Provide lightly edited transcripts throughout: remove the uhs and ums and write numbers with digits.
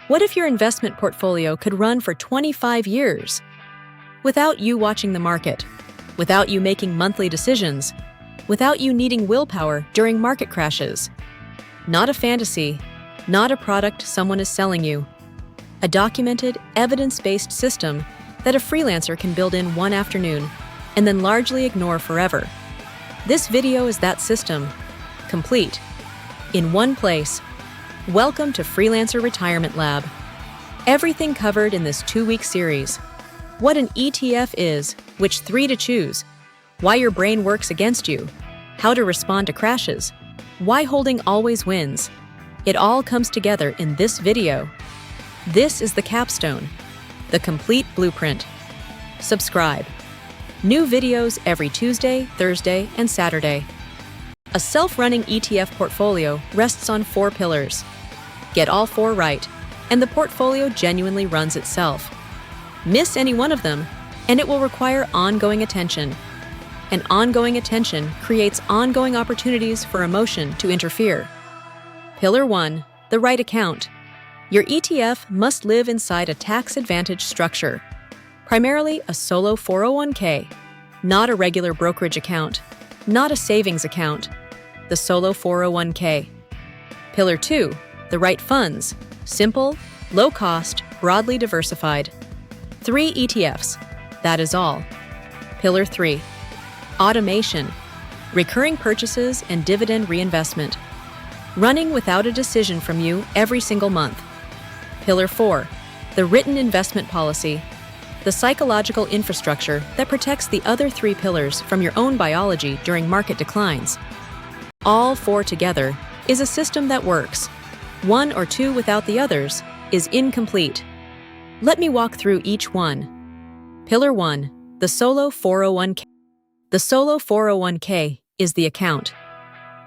What if your investment portfolio could run for 25 years? Without you watching the market, without you making monthly decisions, without you needing willpower during market crashes. Not a fantasy, not a product someone is selling you. A documented, evidence-based system that a freelancer can build in one afternoon and then largely ignore forever. This video is that system, complete, in one place. Welcome to Freelancer Retirement Lab. Everything covered in this 2-week series. What an ETF is, which 3 to choose, why your brain works against you, how to respond to crashes, why holding always wins. It all comes together in this video. This is the capstone, the complete blueprint. Subscribe. New videos every Tuesday, Thursday, and Saturday. A self-running ETF portfolio rests on 4 pillars. Get all 4 right, and the portfolio genuinely runs itself. Miss any one of them, and it will require ongoing attention. And ongoing attention creates ongoing opportunities for emotion to interfere. Pillar 1, the right account. Your ETF must live inside a tax-advantaged structure, primarily a solo 401k, not a regular brokerage account, not a savings account, the solo 401k. Pillar 2, the right funds, simple, low-cost, broadly diversified. 3 ETFs, that is all. Pillar 3, automation, recurring purchases and dividend reinvestment, running without a decision from you every single month. Pillar 4, the written investment policy, the psychological infrastructure that protects the other 3 pillars from your own biology during market declines. All 4 together is a system that works. 1 or 2 without the others is incomplete. Let me walk through each one. Pillar 1, the solo 401k. The solo 401k is the account.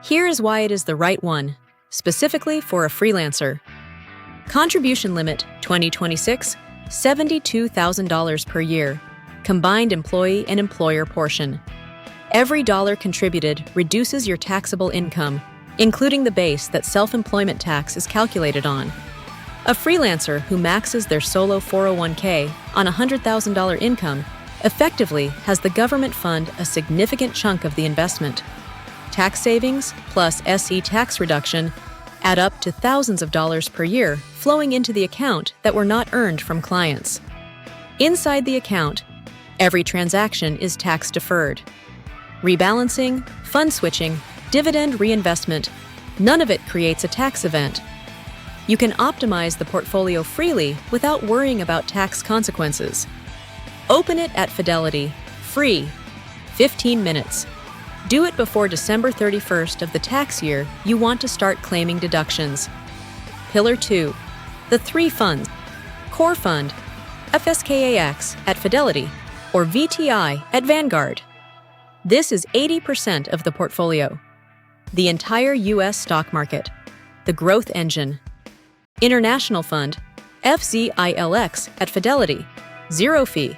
Here is why it is the right one, specifically for a freelancer. Contribution limit 2026, $72,000 per year, combined employee and employer portion. Every dollar contributed reduces your taxable income, including the base that self-employment tax is calculated on. A freelancer who maxes their solo 401k on $100,000 income effectively has the government fund a significant chunk of the investment. Tax savings plus SE tax reduction add up to thousands of dollars per year flowing into the account that were not earned from clients. Inside the account, every transaction is tax-deferred. Rebalancing, fund switching, dividend reinvestment, none of it creates a tax event. You can optimize the portfolio freely without worrying about tax consequences. Open it at Fidelity, free, 15 minutes. Do it before December 31st of the tax year you want to start claiming deductions. Pillar 2, the 3 funds, Core Fund, FSKAX at Fidelity, or VTI at Vanguard. This is 80% of the portfolio. The entire U.S. stock market, the growth engine. International Fund, FZILX at Fidelity, zero fee,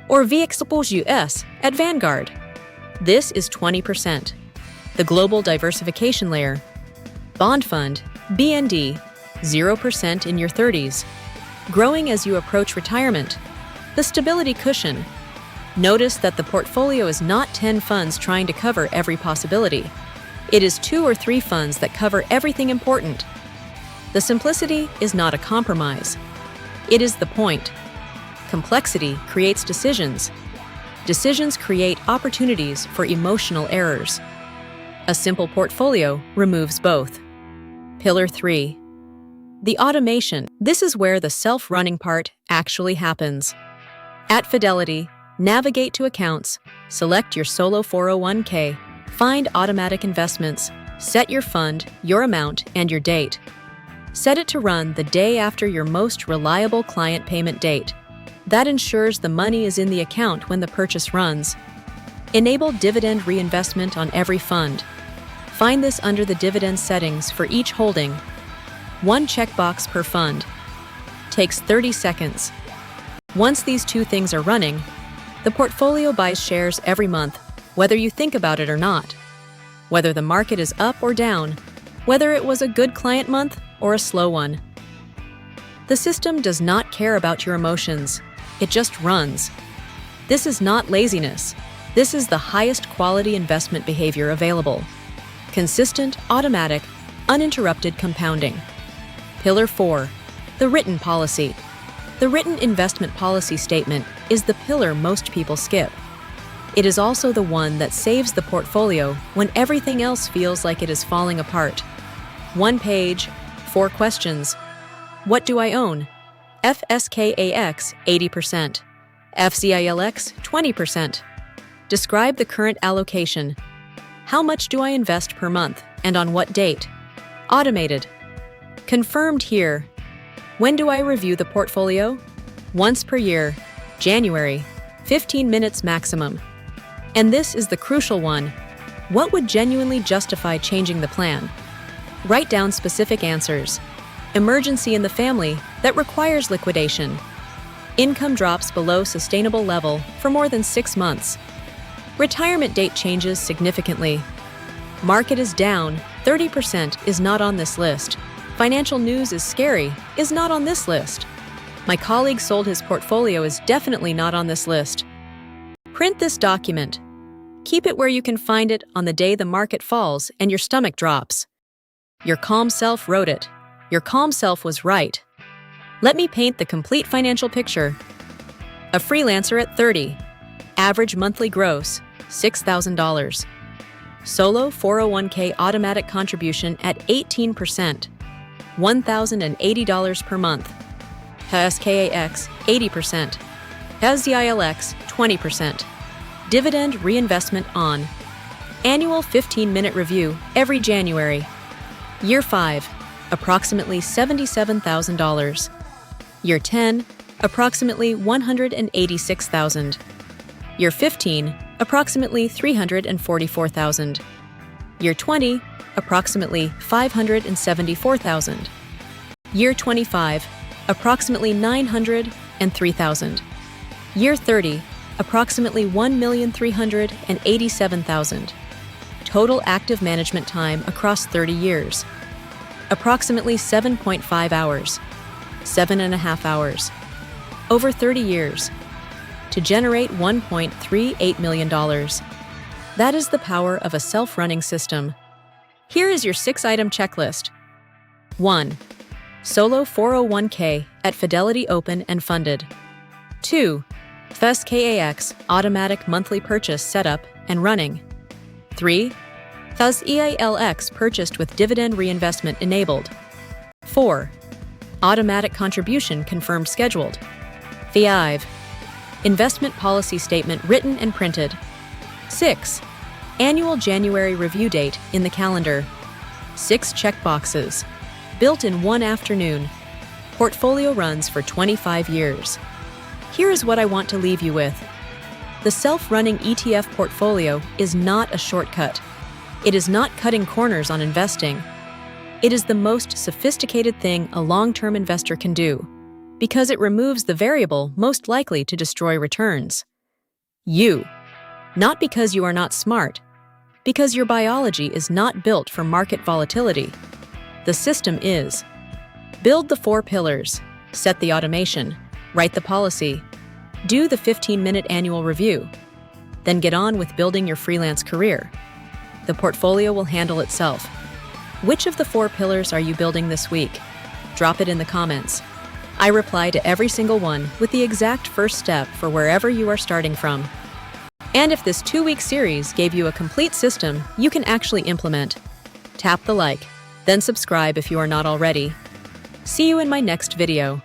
or FSKAX at Vanguard. This is 20%. The Global Diversification Layer, Bond Fund, BND, 0% in your 30s. Growing as you approach retirement. The Stability Cushion. Notice that the portfolio is not 10 funds trying to cover every possibility. It is 2 or 3 funds that cover everything important. The simplicity is not a compromise. It is the point. Complexity creates decisions. Decisions create opportunities for emotional errors. A simple portfolio removes both. Pillar 3. The automation. This is where the self-running part actually happens. At Fidelity, navigate to Accounts, select your solo 401k, find Automatic Investments, set your fund, your amount, and your date. Set it to run the day after your most reliable client payment date. That ensures the money is in the account when the purchase runs. Enable dividend reinvestment on every fund. Find this under the dividend settings for each holding. 1 checkbox per fund. Takes 30 seconds. Once these 2 things are running, the portfolio buys shares every month, whether you think about it or not. Whether the market is up or down, whether it was a good client month or a slow one. The system does not care about your emotions. It just runs. This is not laziness. This is the highest quality investment behavior available. Consistent, automatic, uninterrupted compounding. Pillar 4. The written policy. The written investment policy statement is the pillar most people skip. It is also the one that saves the portfolio when everything else feels like it is falling apart. 1 page, 4 questions. What do I own? FSKAX 80%. FZILX 20%. Describe the current allocation. How much do I invest per month and on what date? Automated. Confirmed here. When do I review the portfolio? Once per year, January, 15 minutes maximum. And this is the crucial one. What would genuinely justify changing the plan? Write down specific answers. Emergency in the family that requires liquidation. Income drops below sustainable level for more than 6 months. Retirement date changes significantly. Market is down, 30% is not on this list. Financial news is scary, is not on this list. My colleague sold his portfolio is definitely not on this list. Print this document. Keep it where you can find it on the day the market falls and your stomach drops. Your calm self wrote it. Your calm self was right. Let me paint the complete financial picture. A freelancer at 30. Average monthly gross, $6,000. Solo 401k automatic contribution at 18%, $1,080 per month. FSKAX 80%. FZILX 20%. Dividend reinvestment on. Annual 15-minute review every January. Year 5, approximately $77,000. Year 10, approximately $186,000. Year 15, approximately $344,000. Year 20, approximately $574,000. Year 25, approximately $903,000. Year 30, approximately $1,387,000. Total active management time across 30 years. Approximately 7.5 hours. 7.5 hours. Over 30 years. To generate $1.38 million. That is the power of a self-running system. Here is your 6-item checklist. 1. Solo 401k at Fidelity open and funded. 2. FSKAX automatic monthly purchase setup and running. 3. FZILX purchased with dividend reinvestment enabled. 4. Automatic contribution confirmed scheduled. 5. Investment policy statement written and printed. 6. Annual January review date in the calendar. 6 checkboxes. Built in one afternoon. Portfolio runs for 25 years. Here is what I want to leave you with. The self-running ETF portfolio is not a shortcut. It is not cutting corners on investing. It is the most sophisticated thing a long-term investor can do, because it removes the variable most likely to destroy returns. You. Not because you are not smart, because your biology is not built for market volatility. The system is. Build the 4 pillars, set the automation, write the policy, do the 15-minute annual review, then get on with building your freelance career. The portfolio will handle itself. Which of the 4 pillars are you building this week? Drop it in the comments. I reply to every single one with the exact first step for wherever you are starting from. And if this 2-week series gave you a complete system you can actually implement, tap the like, then subscribe if you are not already. See you in my next video.